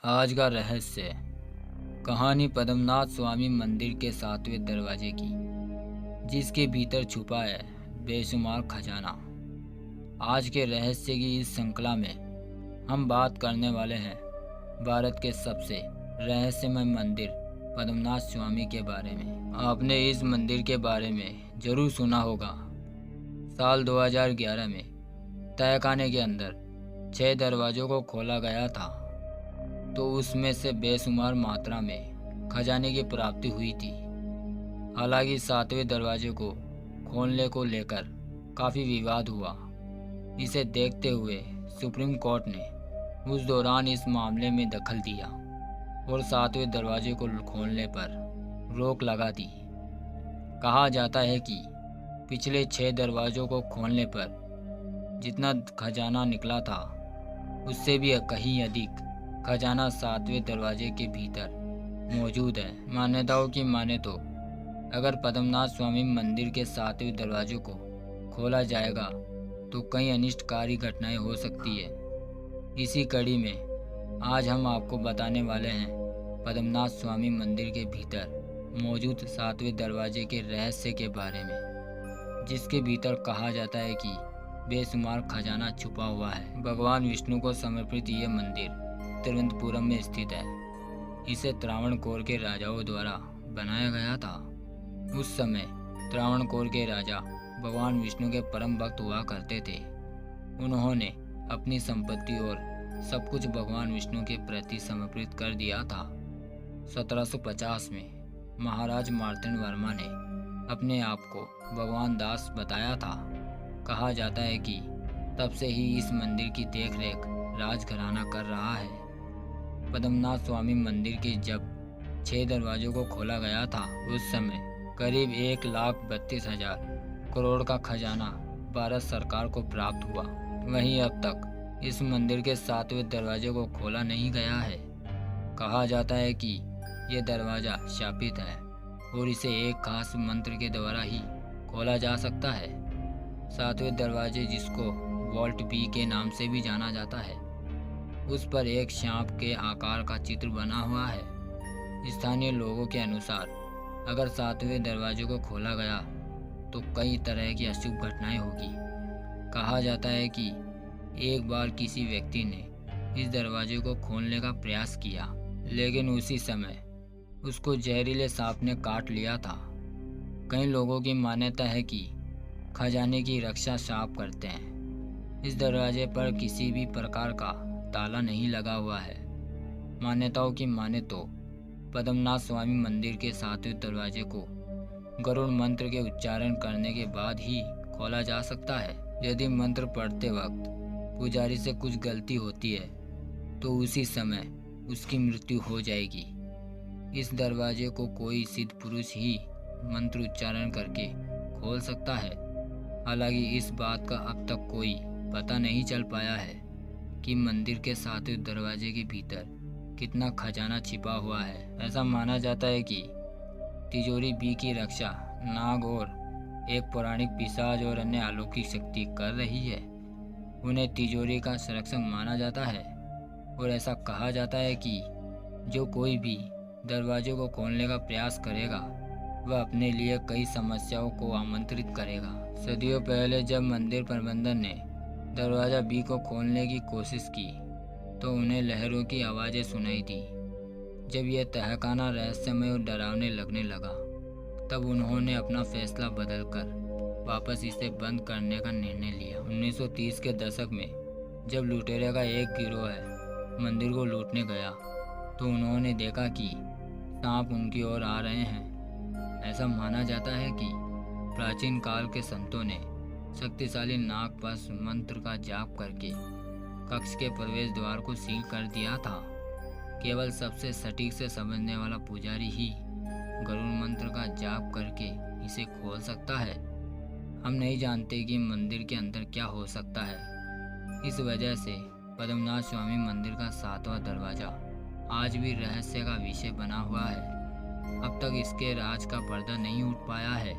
आज का रहस्य। कहानी पद्मनाथ स्वामी मंदिर के 7वें दरवाजे की, जिसके भीतर छुपा है बेशुमार खजाना। आज के रहस्य की इस श्रृंखला में हम बात करने वाले हैं भारत के सबसे रहस्यमय मंदिर पद्मनाथ स्वामी के बारे में। आपने इस मंदिर के बारे में जरूर सुना होगा। साल 2011 में तहखाने के अंदर 6 दरवाजों को खोला गया था, तो उसमें से बेशुमार मात्रा में खजाने की प्राप्ति हुई थी। हालांकि 7वें दरवाजे को खोलने को लेकर काफ़ी विवाद हुआ। इसे देखते हुए सुप्रीम कोर्ट ने उस दौरान इस मामले में दखल दिया और 7वें दरवाजे को खोलने पर रोक लगा दी। कहा जाता है कि पिछले 6 दरवाजों को खोलने पर जितना खजाना निकला था, उससे भी कहीं अधिक खजाना 7वें दरवाजे के भीतर मौजूद है। मान्यताओं की माने तो अगर पद्मनाथ स्वामी मंदिर के 7वें दरवाजे को खोला जाएगा तो कई अनिष्टकारी घटनाएं हो सकती है। इसी कड़ी में आज हम आपको बताने वाले हैं पद्मनाथ स्वामी मंदिर के भीतर मौजूद 7वें दरवाजे के रहस्य के बारे में, जिसके भीतर कहा जाता है कि बेशुमार खजाना छुपा हुआ है। भगवान विष्णु को समर्पित यह मंदिर तिरुवनंतपुरम में स्थित है। इसे त्रावणकोर के राजाओं द्वारा बनाया गया था। उस समय त्रावणकोर के राजा भगवान विष्णु के परम भक्त हुआ करते थे। उन्होंने अपनी संपत्ति और सब कुछ भगवान विष्णु के प्रति समर्पित कर दिया था। 1750 में महाराज मार्तंड वर्मा ने अपने आप को भगवान दास बताया था। कहा जाता है कि तब से ही इस मंदिर की देखरेख राजघराना कर रहा है। पद्मनाथ स्वामी मंदिर के जब 6 दरवाजों को खोला गया था, उस समय करीब 1,32,000 करोड़ का खजाना भारत सरकार को प्राप्त हुआ। वहीं अब तक इस मंदिर के 7वें दरवाजे को खोला नहीं गया है। कहा जाता है कि यह दरवाजा शापित है और इसे एक खास मंत्र के द्वारा ही खोला जा सकता है। 7वें दरवाजे, जिसको वॉल्ट बी के नाम से भी जाना जाता है, उस पर एक सांप के आकार का चित्र बना हुआ है। स्थानीय लोगों के अनुसार अगर 7वें दरवाजे को खोला गया तो कई तरह की अशुभ घटनाएं होगी। कहा जाता है कि एक बार किसी व्यक्ति ने इस दरवाजे को खोलने का प्रयास किया, लेकिन उसी समय उसको जहरीले सांप ने काट लिया था। कई लोगों की मान्यता है कि खजाने की रक्षा सांप करते हैं। इस दरवाजे पर किसी भी प्रकार का ताला नहीं लगा हुआ है। मान्यताओं की माने तो पद्मनाथ स्वामी मंदिर के 7वें दरवाजे को गरुड़ मंत्र के उच्चारण करने के बाद ही खोला जा सकता है। यदि मंत्र पढ़ते वक्त पुजारी से कुछ गलती होती है तो उसी समय उसकी मृत्यु हो जाएगी। इस दरवाजे को कोई सिद्ध पुरुष ही मंत्र उच्चारण करके खोल सकता है। हालांकि इस बात का अब तक कोई पता नहीं चल पाया है कि मंदिर के 7वें दरवाजे के भीतर कितना खजाना छिपा हुआ है। ऐसा माना जाता है कि तिजोरी बी की रक्षा नाग और एक पौराणिक पिशाच और अन्य अलौकिक शक्ति कर रही है। उन्हें तिजोरी का संरक्षक माना जाता है और ऐसा कहा जाता है कि जो कोई भी दरवाजे को खोलने का प्रयास करेगा वह अपने लिए कई समस्याओं को आमंत्रित करेगा। सदियों पहले जब मंदिर प्रबंधन ने दरवाजा बी को खोलने की कोशिश की तो उन्हें लहरों की आवाज़ें सुनाई दी। जब यह तहखाना रहस्यमय और डरावने लगने लगा, तब उन्होंने अपना फैसला बदलकर वापस इसे बंद करने का निर्णय लिया। 1930 के दशक में जब लुटेरे का एक गिरोह मंदिर को लूटने गया तो उन्होंने देखा कि सांप उनकी ओर आ रहे हैं। ऐसा माना जाता है कि प्राचीन काल के संतों ने शक्तिशाली नागपाश मंत्र का जाप करके कक्ष के प्रवेश द्वार को सील कर दिया था। केवल सबसे सटीक से समझने वाला पुजारी ही गरुड़ मंत्र का जाप करके इसे खोल सकता है। हम नहीं जानते कि मंदिर के अंदर क्या हो सकता है। इस वजह से पद्मनाथ स्वामी मंदिर का 7वां दरवाजा आज भी रहस्य का विषय बना हुआ है। अब तक इसके राज का पर्दा नहीं उठ पाया है।